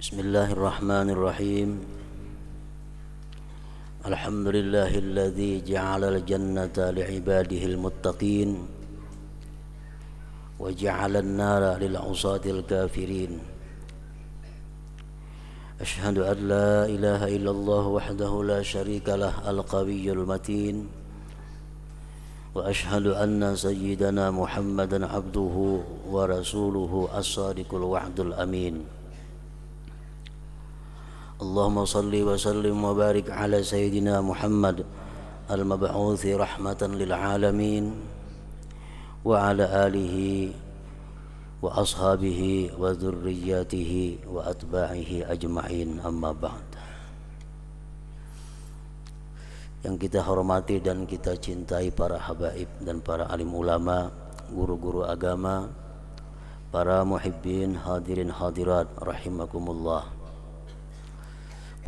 Bismillahirrahmanirrahim. Alhamdulillahilladzi ja'alal jannata li'ibadihil muttaqin wa ja'alan nara lil 'usatil kafirin. Asyhadu an la ilaha illallah wahdahu la syarikalah al-qawiyyul matin wa asyhadu anna sayyidana Muhammadan abduhu wa rasuluhu as-sadiqul wa'dul amin. Allahumma salli wa sallim wa barik ala sayyidina Muhammad al-mab'uthi rahmatan lil alamin wa ala alihi wa ashabihi wa dhurriyyatihi wa atba'ihi ajma'in, amma ba'd. Yang kita hormati dan kita cintai para habaib dan para alim ulama, guru-guru agama, para muhibbin hadirin hadirat rahimakumullah.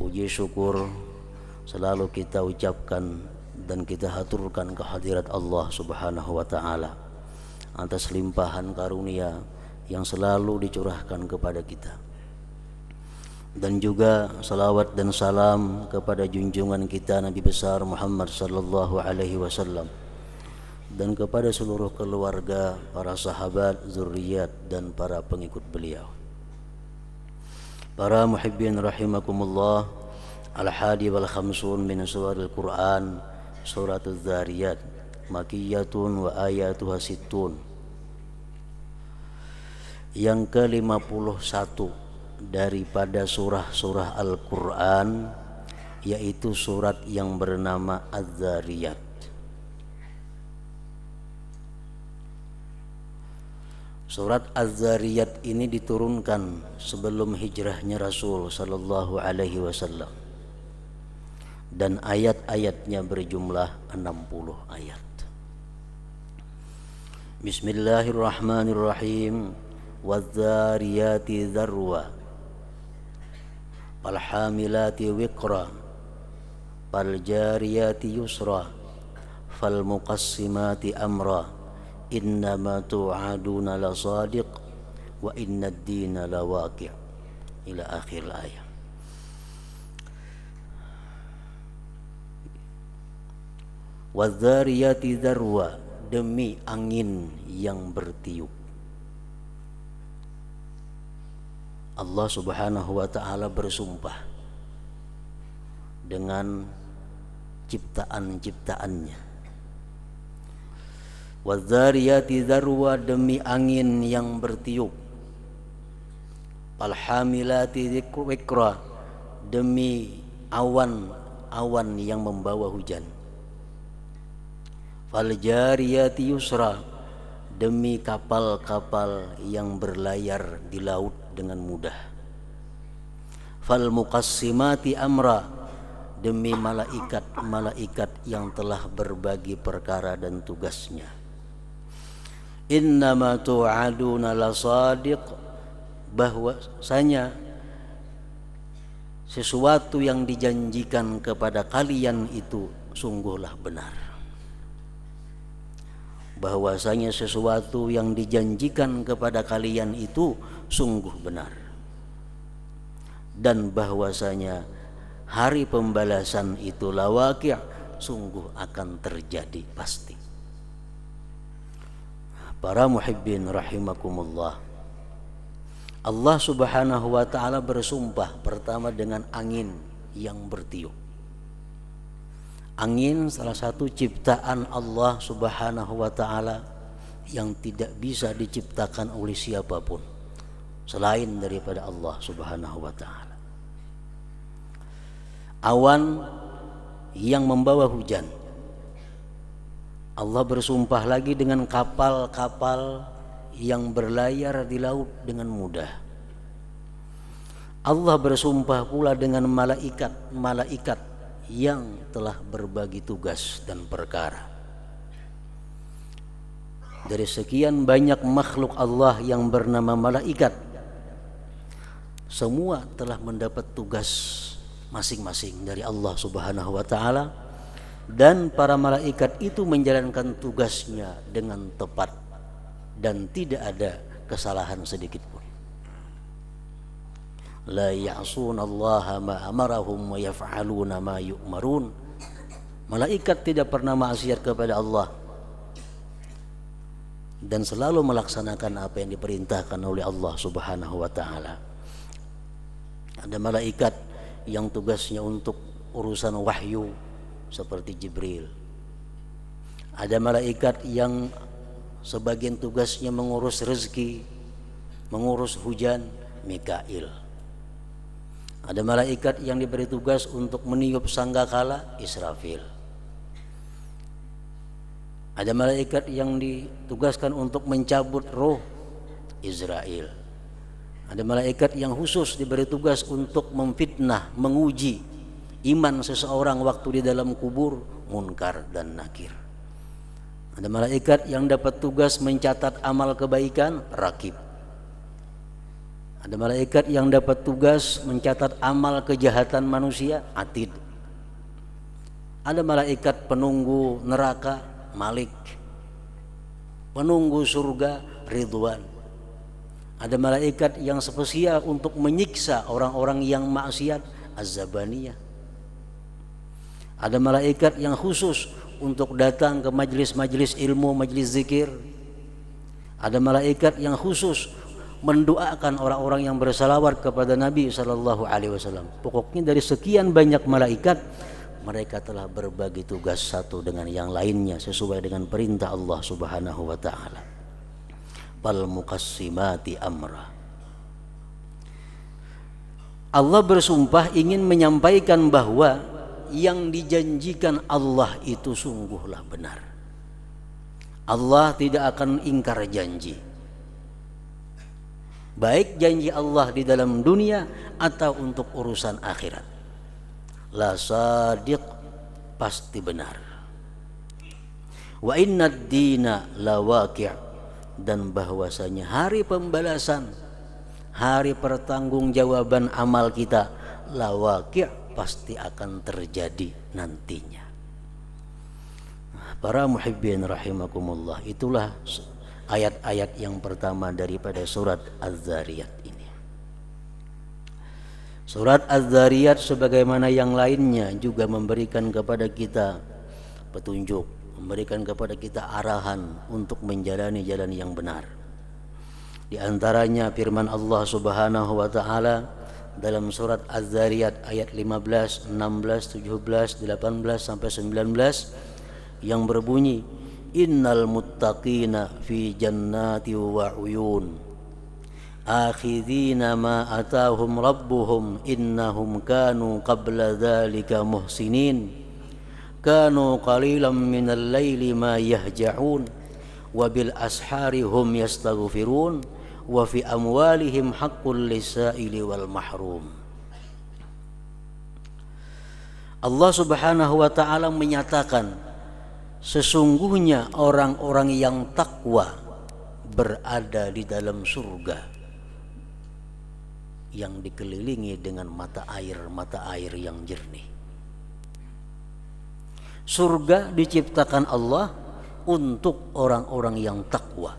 Puji syukur selalu kita ucapkan dan kita haturkan kehadirat Allah Subhanahu wa ta'ala atas limpahan karunia yang selalu dicurahkan kepada kita. Dan juga salawat dan salam kepada junjungan kita Nabi besar Muhammad sallallahu alaihi wasallam dan kepada seluruh keluarga, para sahabat, zuriat dan para pengikut beliau. Para muhibbin rahimakumullah, al-hadi wal khamsun min suril Quran, surat Az-Zariyat, makiyatun wa ayatuha sittun. Yang ke-51 daripada surah-surah Al-Quran, yaitu surat yang bernama Az-Zariyat. Surat Az-Zariyat ini diturunkan sebelum hijrahnya Rasul sallallahu alaihi wasallam. Dan ayat-ayatnya berjumlah 60 ayat. Bismillahirrahmanirrahim. Wadh-dhariyati dharwa, falhamilati wiqra, faljariyati yusra, falmuqassimati amra. Innama tu'aduna lasadiq wa innad dina lawaqi'. Ila akhir ayat. Wadh-dhariyati dharwa, demi angin yang bertiup. Allah Subhanahu wa ta'ala bersumpah dengan ciptaan-ciptaannya. Wadh-dhariyati dharwa, demi angin yang bertiup. Falhamilati wiqra, demi awan yang membawa hujan. Faljariyati yusra, demi kapal-kapal yang berlayar di laut dengan mudah. Falmuqassimati amra, demi malaikat-malaikat yang telah berbagi perkara dan tugasnya. Innama tu'aduna lasadiq, bahwasanya sesuatu yang dijanjikan kepada kalian itu sungguhlah benar. Bahwasanya sesuatu yang dijanjikan kepada kalian itu sungguh benar. Dan bahwasanya hari pembalasan itu lawaqi', sungguh akan terjadi pasti. Para muhibbin rahimakumullah, Allah Subhanahu wa ta'ala bersumpah pertama dengan angin yang bertiup. Angin salah satu ciptaan Allah Subhanahu wa ta'ala yang tidak bisa diciptakan oleh siapapun selain daripada Allah Subhanahu wa ta'ala. Awan yang membawa hujan. Allah bersumpah lagi dengan kapal-kapal yang berlayar di laut dengan mudah. Allah bersumpah pula dengan malaikat-malaikat yang telah berbagi tugas dan perkara. Dari sekian banyak makhluk Allah yang bernama malaikat, semua telah mendapat tugas masing-masing dari Allah Subhanahu wa ta'ala, dan para malaikat itu menjalankan tugasnya dengan tepat dan tidak ada kesalahan sedikit pun. la ya'sunallaha ma amarahum wa yaf'aluna ma yu'marun. Malaikat tidak pernah maksiat kepada Allah dan selalu melaksanakan apa yang diperintahkan oleh Allah Subhanahu wa taala. Ada malaikat yang tugasnya untuk urusan wahyu seperti Jibril. Ada malaikat yang sebagian tugasnya mengurus rezeki, mengurus hujan, Mikail. Ada malaikat yang diberi tugas untuk meniup sangkakala, Israfil. Ada malaikat yang ditugaskan untuk mencabut roh, Israel. Ada malaikat yang khusus diberi tugas untuk memfitnah, menguji iman seseorang waktu di dalam kubur, Munkar dan Nakir. Ada malaikat yang dapat tugas mencatat amal kebaikan, Rakib. Ada malaikat yang dapat tugas mencatat amal kejahatan manusia, Atid. Ada malaikat penunggu neraka, Malik. Penunggu surga, Ridwan. Ada malaikat yang spesial untuk menyiksa orang-orang yang maksiat, Az-Zabaniyah. Ada malaikat yang khusus untuk datang ke majlis-majlis ilmu, majlis zikir. Ada malaikat yang khusus mendoakan orang-orang yang bersalawat kepada Nabi sallallahu alaihi wasallam. Pokoknya dari sekian banyak malaikat, mereka telah berbagi tugas satu dengan yang lainnya sesuai dengan perintah Allah Subhanahu wa taala. Fal muqassimati amra. Allah bersumpah ingin menyampaikan bahwa yang dijanjikan Allah itu sungguhlah benar. Allah tidak akan ingkar janji. Baik janji Allah di dalam dunia atau untuk urusan akhirat. La sadiq, pasti benar. Wa innad dina la waqi', dan bahwasanya hari pembalasan, hari pertanggungjawaban amal kita, la waqi', pasti akan terjadi nantinya. Para muhibbin rahimakumullah, itulah ayat-ayat yang pertama daripada surat Az-Zariyat ini. Surat Az-Zariyat sebagaimana yang lainnya juga memberikan kepada kita petunjuk, memberikan kepada kita arahan untuk menjalani jalan yang benar. Di antaranya firman Allah Subhanahu wa taala dalam surat Az-Zariyat ayat 15, 16, 17, 18 sampai 19 yang berbunyi, innal muttaqina fi jannati wa uyun akhidhina ma atahum rabbuhum innahum kanu qabla dhalika muhsinin kanu qalilan minal laili ma yahja'un wa bil ashari hum yastaghfirun wa fi amwalihim haqqul lisaili wal mahrum. Allah Subhanahu wa taala menyatakan sesungguhnya orang-orang yang takwa berada di dalam surga yang dikelilingi dengan mata air yang jernih. Surga diciptakan Allah untuk orang-orang yang takwa.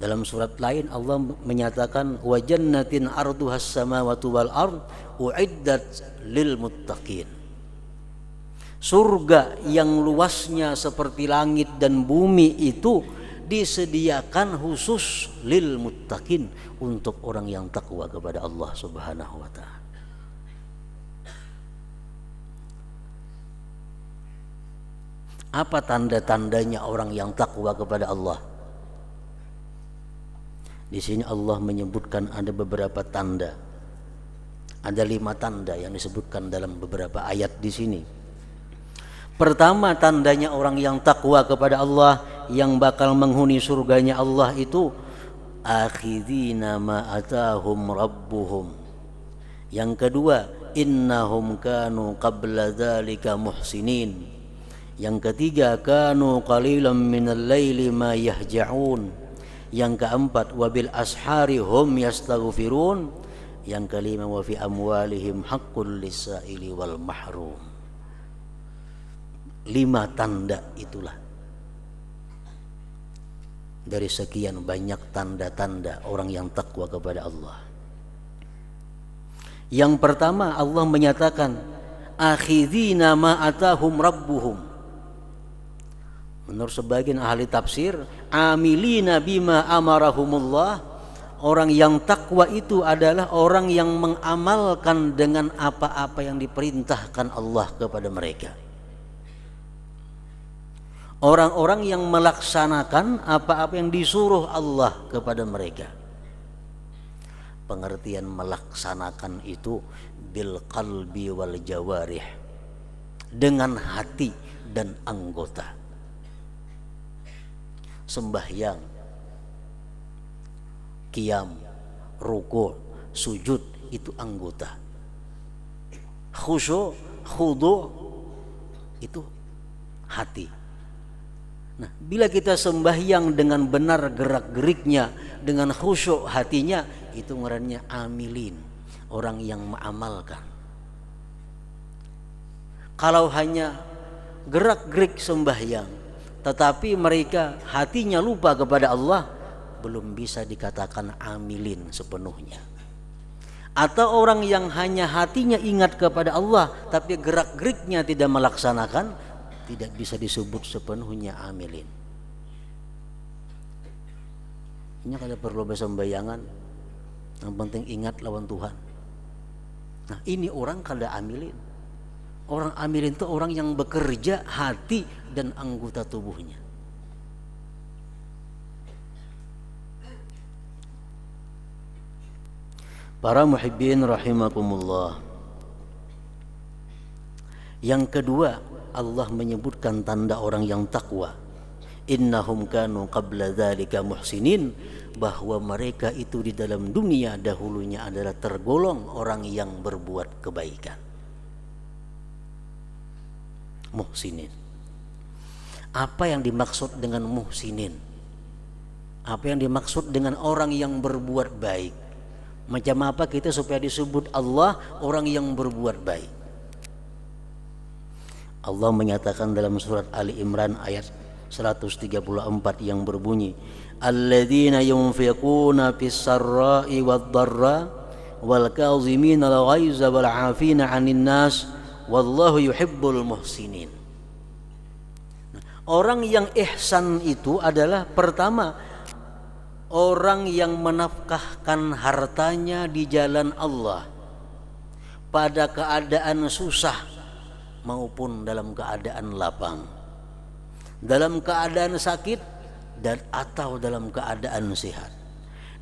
Dalam surat lain Allah menyatakan wa jannatin arduhas samawati wal ard uiddat lil muttaqin. Surga yang luasnya seperti langit dan bumi itu disediakan khusus lil muttaqin, untuk orang yang takwa kepada Allah Subhanahu wa taala. Apa tanda-tandanya orang yang takwa kepada Allah? Di sini Allah menyebutkan ada beberapa tanda. Ada 5 tanda yang disebutkan dalam beberapa ayat di sini. Pertama, tandanya orang yang takwa kepada Allah, yang bakal menghuni surganya Allah itu akhidhina ma atahum rabbuhum. Yang kedua, innahum kanu qabla dzalika muhsinin. Yang ketiga, kanu qalilan minal laili ma yahja'un. Yang keempat, wabil ashari hum yastaghfirun. Yang kelima, wa fi amwalihim haqqul lisaili wal mahrum. 5 tanda itulah dari sekian banyak tanda-tanda orang yang takwa kepada Allah. Yang pertama, Allah menyatakan akhidhina ma atahum rabbuhum. Menurut sebagian ahli tafsir, amilina bima amarahumullah. Orang yang takwa itu adalah orang yang mengamalkan dengan apa-apa yang diperintahkan Allah kepada mereka. Orang-orang yang melaksanakan apa-apa yang disuruh Allah kepada mereka. Pengertian melaksanakan itu bil qalbi wal jawarih, dengan hati dan anggota. Sembahyang, qiyam, ruku', sujud itu anggota. Khusyuk, khudu' itu hati. Nah, bila kita sembahyang dengan benar gerak-geriknya, dengan khusyuk hatinya, itu ngarannya amilin, orang yang mengamalkan. Kalau hanya gerak-gerik sembahyang, tetapi mereka hatinya lupa kepada Allah, belum bisa dikatakan amilin sepenuhnya. Atau orang yang hanya hatinya ingat kepada Allah, tapi gerak-geriknya tidak melaksanakan, tidak bisa disebut sepenuhnya amilin. Ini kada perlu bersembayangan, yang penting ingat lawan Tuhan. Nah, ini orang kada amilin. Orang amilin itu orang yang bekerja hati dan anggota tubuhnya. Para muhibbin rahimakumullah. Yang kedua, Allah menyebutkan tanda orang yang takwa. Innahum kanu qabla dzalika muhsinin, bahwa mereka itu di dalam dunia dahulunya adalah tergolong orang yang berbuat kebaikan. Muhsinin. Apa yang dimaksud dengan muhsinin? Apa yang dimaksud dengan orang yang berbuat baik? Macam apa kita supaya disebut Allah orang yang berbuat baik? Allah menyatakan dalam surat Ali Imran ayat 134 yang berbunyi, alladzina yunfiquna fis sarra'i wad dharra wal kazimina al ghaiza wal 'afina 'anil nas wallahu yuhibbul muhsinin. Orang yang ihsan itu adalah pertama orang yang menafkahkan hartanya di jalan Allah pada keadaan susah maupun dalam keadaan lapang, dalam keadaan sakit dan atau dalam keadaan sehat.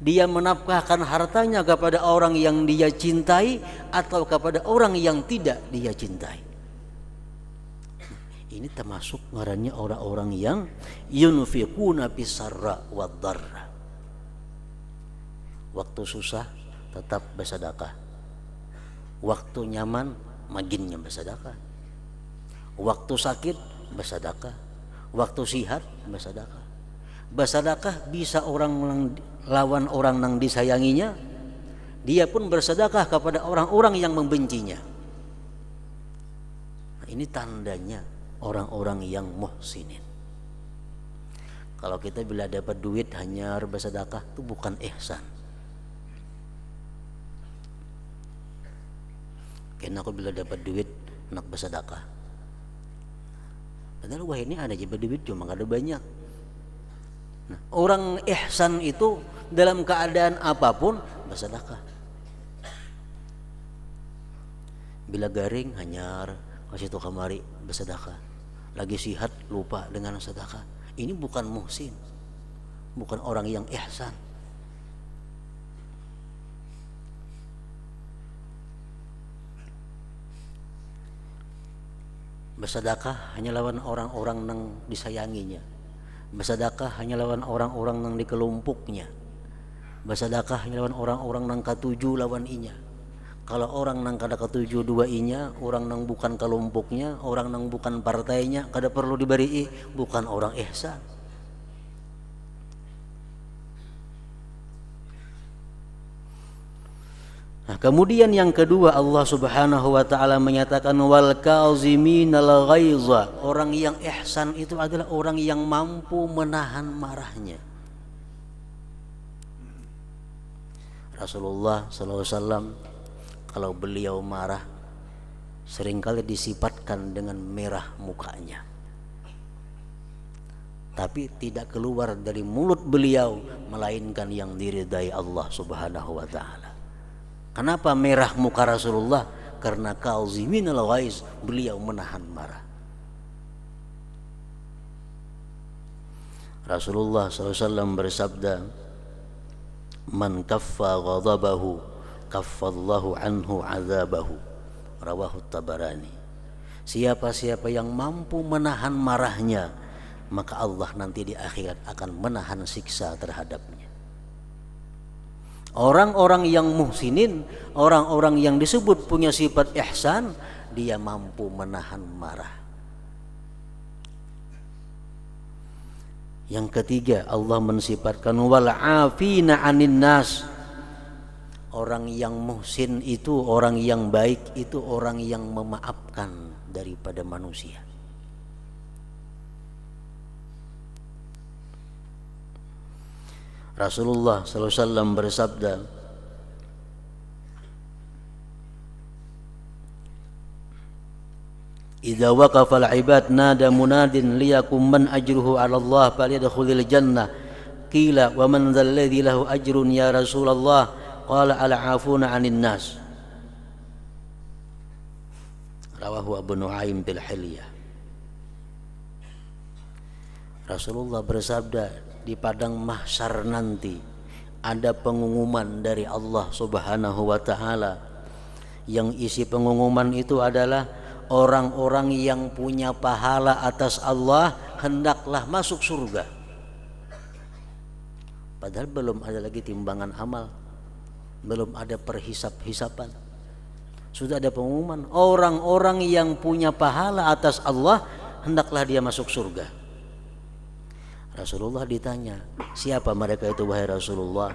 Dia menafkahkan hartanya kepada orang yang dia cintai atau kepada orang yang tidak dia cintai. Ini termasuk ngarannya orang-orang yang yunfiquna fisarra wad dharra. Waktu susah tetap bersedekah, waktu nyaman maginnya bersedekah, waktu sakit bersedekah, waktu sehat bersedekah. Bersedekah bisa orang lawan orang yang disayanginya, dia pun bersedekah kepada orang-orang yang membencinya. Nah, ini tandanya orang-orang yang muhsinin. Kalau kita bila dapat duit hanya bersedekah, itu bukan ihsan. Karena aku bila dapat duit nak bersedekah, padahal wah ini ada aja duit cuma gak ada banyak. Nah, orang ihsan itu dalam keadaan apapun bersedekah. Bila garing hanyar kasih tu kamari bersedekah, lagi sihat lupa dengan sedekah. Ini bukan muhsin, bukan orang yang ihsan. Bersedekah hanya lawan orang-orang yang disayanginya. Bersedekah hanya lawan orang-orang yang dikelompoknya. Bersedekah hanya lawan orang-orang yang katuju lawan inya. Kalau orang yang kada katuju dua inya, orang yang bukan kelompoknya, orang yang bukan partainya, kada perlu diberi, bukan orang ihsan. Nah, kemudian yang kedua Allah Subhanahu wa taala menyatakan wal kaziminal ghaiza. Orang yang ihsan itu adalah orang yang mampu menahan marahnya. Rasulullah SAW kalau beliau marah seringkali disifatkan dengan merah mukanya, tapi tidak keluar dari mulut beliau melainkan yang diridai Allah Subhanahu wa taala. Kenapa merah muka Rasulullah? Karena kaziminal ghaiz, beliau menahan marah. Rasulullah SAW bersabda, "Man kaffa ghadabahu, kaffallahu anhu azabahu." Rawahu Tabarani. Siapa-siapa yang mampu menahan marahnya, maka Allah nanti di akhirat akan menahan siksa terhadapnya. Orang-orang yang muhsinin, orang-orang yang disebut punya sifat ihsan, dia mampu menahan marah. Yang ketiga, Allah mensifatkan wal afina 'anin nas. Orang yang muhsin itu, orang yang baik itu orang yang memaafkan daripada manusia. Rasulullah SAW bersabda, "Idza waqafa al-ibad nada munadin liyakum man ajruhu 'ala Allah falyadkhulil jannah." Qila wa man dzal ladzi lahu ajrun ya Rasulullah? Qala al-'afuna 'anil nas. Rawahu Abu Nuaim bil Hilyah. Rasulullah bersabda, di padang mahsyar nanti ada pengumuman dari Allah Subhanahu wa taala, yang isi pengumuman itu adalah orang-orang yang punya pahala atas Allah hendaklah masuk surga. Padahal belum ada lagi timbangan amal, belum ada perhisap-hisapan, sudah ada pengumuman orang-orang yang punya pahala atas Allah hendaklah dia masuk surga. Rasulullah ditanya, siapa mereka itu wahai Rasulullah?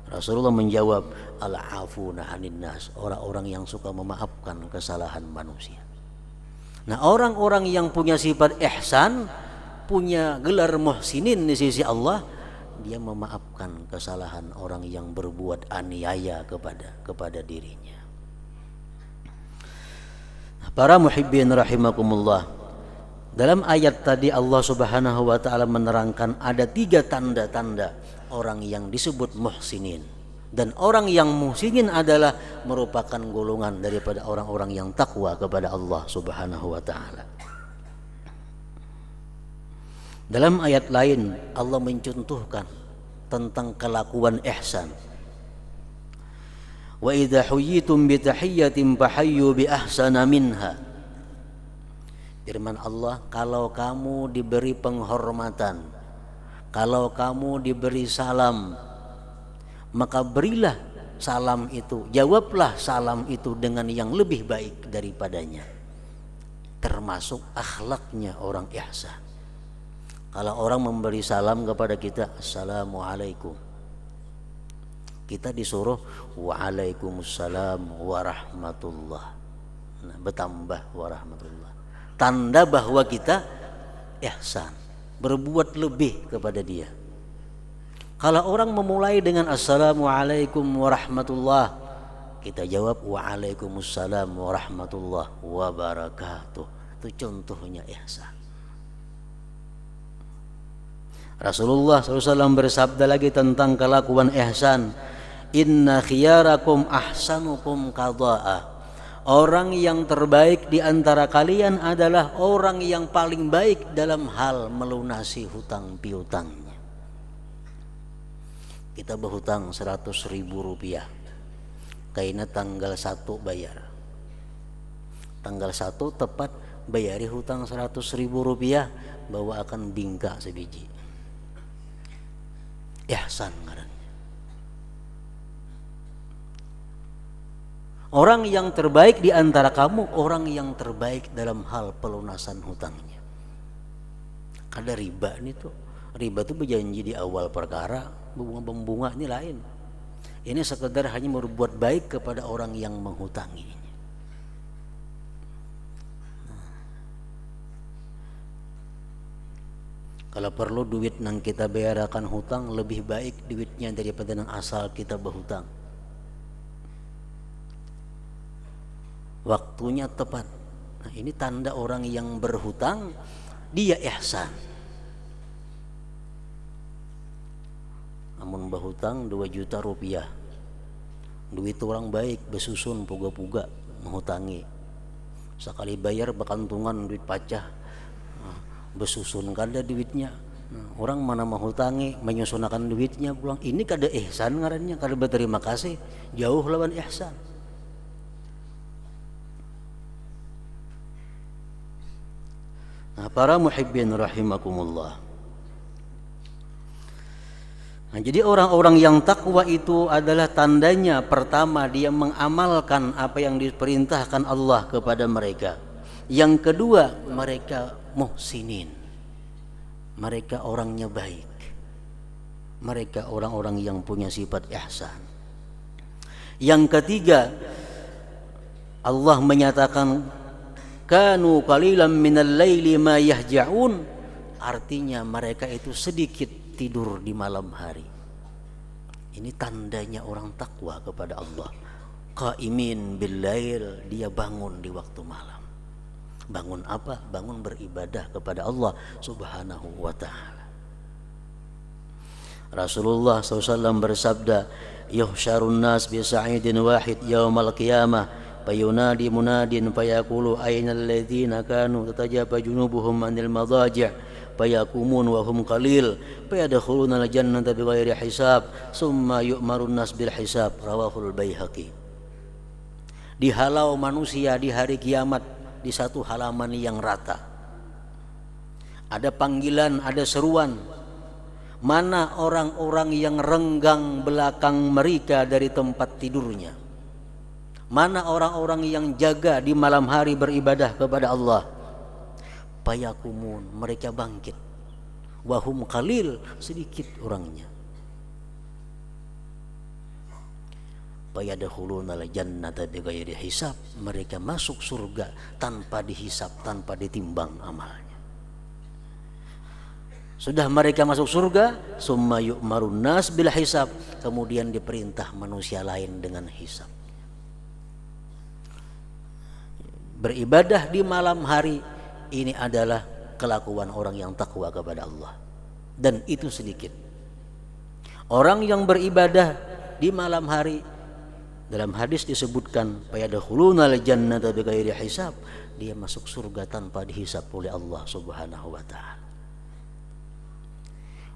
Rasulullah menjawab, al-afuna 'anin nas, orang-orang yang suka memaafkan kesalahan manusia. Nah, orang-orang yang punya sifat ihsan, punya gelar muhsinin di sisi Allah, dia memaafkan kesalahan orang yang berbuat aniaya kepada dirinya. Para muhibbin rahimakumullah, dalam ayat tadi Allah Subhanahu wa taala menerangkan ada 3 tanda-tanda orang yang disebut muhsinin. Dan orang yang muhsinin adalah merupakan golongan daripada orang-orang yang takwa kepada Allah Subhanahu wa taala. Dalam ayat lain Allah mencontohkan tentang kelakuan ihsan. Wa idza huyyitum bi tahiyyatin fahayyu bi ahsana minha. Firman Allah, kalau kamu diberi penghormatan, kalau kamu diberi salam, maka berilah salam itu, jawablah salam itu dengan yang lebih baik daripadanya. Termasuk akhlaknya orang ihsan. Kalau orang memberi salam kepada kita, assalamualaikum, kita disuruh waalaikumsalam warahmatullah. Nah, bertambah warahmatullah. Tanda bahwa kita ihsan, berbuat lebih kepada dia. Kalau orang memulai dengan assalamualaikum warahmatullah, kita jawab waalaikumsalam warahmatullah wabarakatuh. Itu contohnya ihsan. Rasulullah SAW bersabda lagi tentang kelakuan ihsan, inna khiyarakum ahsanukum qada'a. Orang yang terbaik di antara kalian adalah orang yang paling baik dalam hal melunasi hutang piutangnya. Kita berhutang 100.000 rupiah, kayaknya tanggal 1 bayar. Tanggal 1 tepat bayari hutang 100.000 rupiah, bawa akan bingka sebiji. Ihsan ngarannya. Orang yang terbaik di antara kamu, orang yang terbaik dalam hal pelunasan hutangnya. Ada riba nih tuh. Riba itu berjanji di awal perkara, bunga-bunga ini lain. Ini sekedar hanya berbuat baik kepada orang yang menghutanginya. Kalau perlu duit nang kita bayarkan hutang lebih baik duitnya daripada nang asal kita berhutang. Waktunya tepat. Nah, ini tanda orang yang berhutang dia ihsan. Amun berhutang 2 juta rupiah, duit orang baik besusun puga-puga menghutangi, sekali bayar bekantungan duit pacah, besusun kada duitnya. Orang mana menghutangi menyusunakan duitnya pulang, ini kada ihsan ngarannya, kada berterima kasih, jauh lawan ihsan. Nah, para muhibbin rahimakumullah. Nah, jadi orang-orang yang takwa itu adalah tandanya pertama dia mengamalkan apa yang diperintahkan Allah kepada mereka. Yang kedua, mereka muhsinin. Mereka orangnya baik. Mereka orang-orang yang punya sifat ihsan. Yang ketiga, Allah menyatakan kanu qalilan minal laili ma yahja'un, artinya mereka itu sedikit tidur di malam hari. Ini tandanya orang takwa kepada Allah. Qaimin bil lail, dia bangun di waktu malam. Bangun apa? Bangun beribadah kepada Allah Subhanahu wa ta'ala. Rasulullah SAW bersabda, yuhsyarun nas bi sa'idin wahid yaumal qiyamah fayunadi munadin fayaqulu aynal ladzina kanu tatajafa junubuhum anil madaji' fayakumun wa hum qalil fayadkhuluna al-jannata bighairi hisab summa yu'marun nas bil hisab, rawahul Baihaqi. Dihalau manusia di hari kiamat di satu halaman yang rata. Ada panggilan, ada seruan. Mana orang-orang yang renggang belakang mereka dari tempat tidurnya? Mana orang-orang yang jaga di malam hari beribadah kepada Allah? Payakumun, mereka bangkit. Wahum qalil, sedikit orangnya. Payadkhuluna al-jannata bighairi hisab, mereka masuk surga tanpa dihisab, tanpa ditimbang amalnya. Sudah mereka masuk surga, summa yu'marun nas bil hisab, kemudian diperintah manusia lain dengan hisab. Beribadah di malam hari, ini adalah kelakuan orang yang takwa kepada Allah. Dan itu sedikit. Orang yang beribadah di malam hari, dalam hadis disebutkan fayadkhulunal jannata bighairi hisab, dia masuk surga tanpa dihisab oleh Allah Subhanahu wa ta'ala.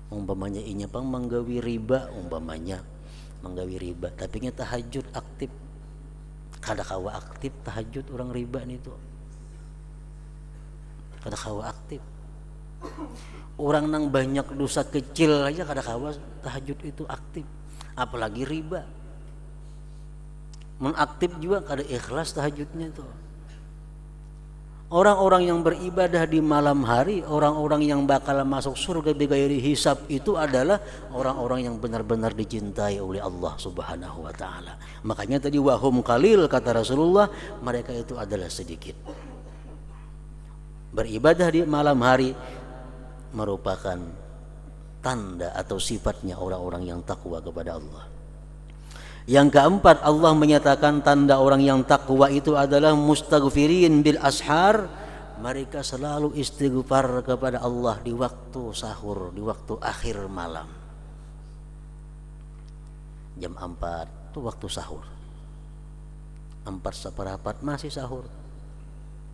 Umpamanya inya pang manggawi riba, umpamanya manggawi riba, tapi nya tahajud aktif. Kada kawa aktif tahajud orang riba itu. Kada kawa aktif. Orang nang banyak dosa kecil aja kada kawa tahajud itu aktif, apalagi riba. Mun aktif juga kada ikhlas tahajudnya itu. Orang-orang yang beribadah di malam hari, orang-orang yang bakal masuk surga bighairi hisab, itu adalah orang-orang yang benar-benar dicintai oleh Allah Subhanahu wa ta'ala. Makanya tadi wahum qalil kata Rasulullah, mereka itu adalah sedikit. Beribadah di malam hari merupakan tanda atau sifatnya orang-orang yang takwa kepada Allah. Yang keempat, Allah menyatakan tanda orang yang takwa itu adalah mustaghfirin bil ashar. Mereka selalu istighfar kepada Allah di waktu sahur, di waktu akhir malam. Jam 4 itu waktu sahur. 4:15 masih sahur.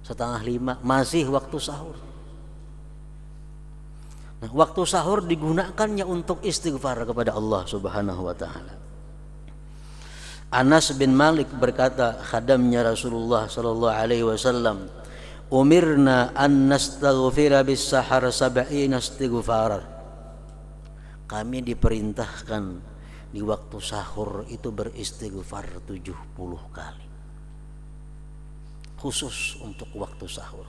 4:30 masih waktu sahur. Nah, waktu sahur digunakannya untuk istighfar kepada Allah Subhanahu wa ta'ala. Anas bin Malik berkata, khadamnya Rasulullah sallallahu alaihi wasallam, umirna an nastaghfira bis sahar 70 istighfar. Kami diperintahkan di waktu sahur itu beristighfar 70 kali. Khusus untuk waktu sahur.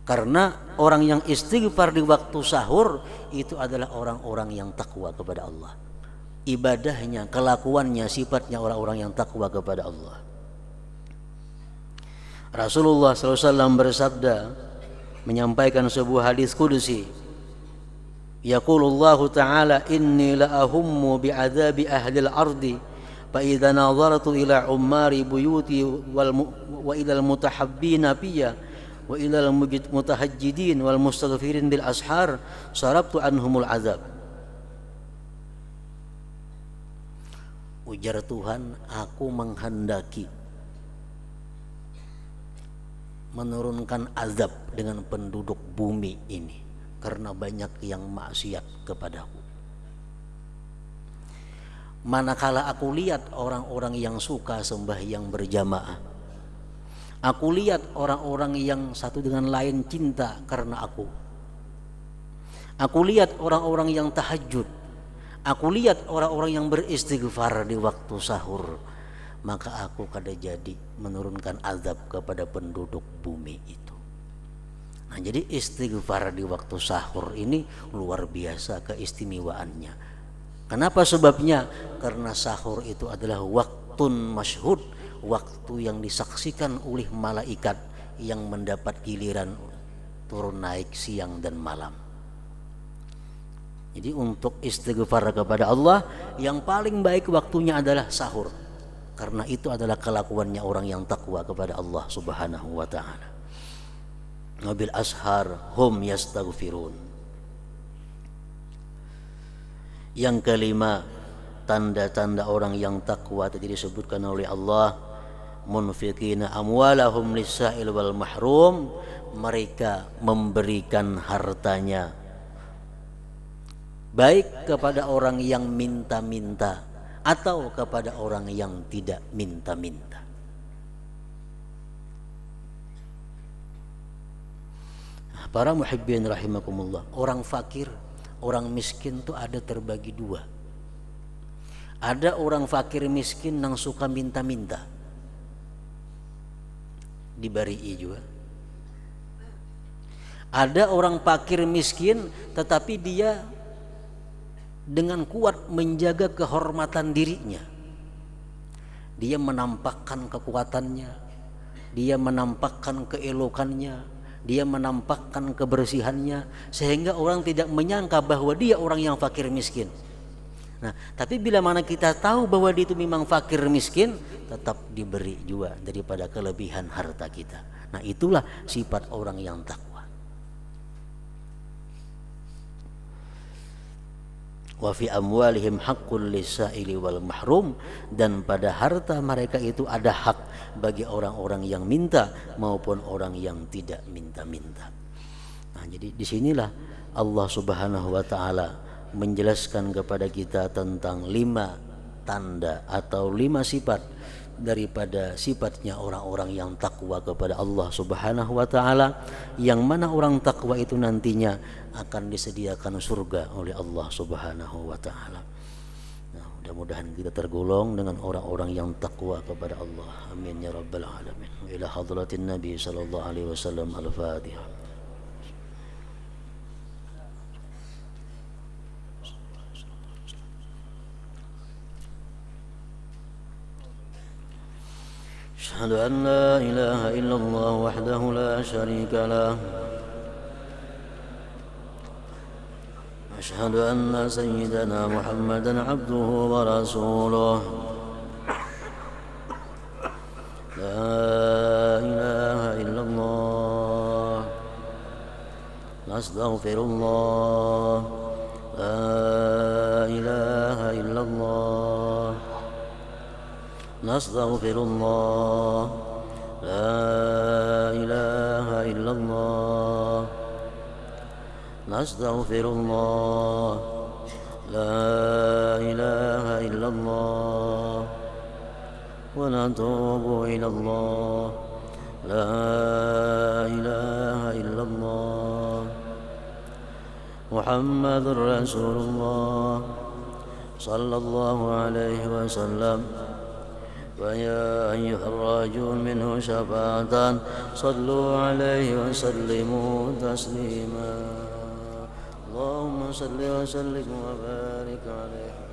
Karena orang yang istighfar di waktu sahur itu adalah orang-orang yang takwa kepada Allah. Ibadahnya, kelakuannya, sifatnya orang-orang yang takwa kepada Allah. Rasulullah SAW bersabda, menyampaikan sebuah hadis qudsi, Yaqulullahu ta'ala inni la ahummu bi'adzabi ahlil ardi fa idza nazartu ila ummari buyuti wa ilal mutahabbina fiyya wa ilal mutahajjidin wal mustaghfirin bil ashar sarabtu anhumul azab. Ujar Tuhan, aku menghendaki menurunkan azab dengan penduduk bumi ini karena banyak yang maksiat kepadaku. Manakala aku lihat orang-orang yang suka sembahyang berjamaah, aku lihat orang-orang yang satu dengan lain cinta karena aku lihat orang-orang yang tahajud, aku lihat orang-orang yang beristighfar di waktu sahur, maka aku kada jadi menurunkan azab kepada penduduk bumi itu. Nah, jadi istighfar di waktu sahur ini luar biasa keistimewaannya. Kenapa sebabnya? Karena sahur itu adalah waktun masyhud, waktu yang disaksikan oleh malaikat yang mendapat giliran turun naik siang dan malam. Jadi untuk istighfar kepada Allah yang paling baik waktunya adalah sahur. Karena itu adalah kelakuannya orang yang takwa kepada Allah Subhanahu wa ta'ala. Wabil ashar hum yastaghfirun. Yang kelima, tanda-tanda orang yang takwa tadi disebutkan oleh Allah, munfiqina amwalahum lis-sa'il wal mahrum, mereka memberikan hartanya baik kepada orang yang minta-minta atau kepada orang yang tidak minta-minta. Para muhibbin rahimakumullah, orang fakir, orang miskin itu ada terbagi dua. Ada orang fakir miskin yang suka minta-minta, diberi juga. Ada orang fakir miskin tetapi dia dengan kuat menjaga kehormatan dirinya. Dia menampakkan kekuatannya, dia menampakkan keelokannya, dia menampakkan kebersihannya, sehingga orang tidak menyangka bahwa dia orang yang fakir miskin. Nah, tapi bila mana kita tahu bahwa dia itu memang fakir miskin, tetap diberi juga daripada kelebihan harta kita. Nah, itulah sifat orang yang takwa. Wa fi amwalihim haqqul lis-sa'ili wal mahrum, dan pada harta mereka itu ada hak bagi orang-orang yang minta maupun orang yang tidak minta-minta. Nah, jadi disinilah Allah Subhanahu wa ta'ala menjelaskan kepada kita tentang 5 tanda atau 5 sifat daripada sifatnya orang-orang yang takwa kepada Allah Subhanahu wa ta'ala, yang mana orang takwa itu nantinya akan disediakan surga oleh Allah Subhanahu wa ta'ala. Nah, mudah-mudahan kita tergolong dengan orang-orang yang takwa kepada Allah. Amin ya rabbal alamin. Ila hadratin Nabi sallallahu alaihi wasallam. Al-Fatihah. Asyhadu an la ilaha illallah wahdahu la syarika lah. Asyhadu anna sayyidana Muhammadan abduhu wa rasuluh. La ilaha illallah. Nastaghfirullah. La ilaha illallah. Nastaghfirullah. La ilaha illallah. Nastaghfirullah. La ilaha illallah. Wa natubu ilallah. La ilaha illallah. Muhammadur Rasulullah sallallahu alaihi wasallam. ويا أيها الراجون منه شفاعة صلوا عليه وسلموا تسليما اللهم صل وسلم وبارك عليه.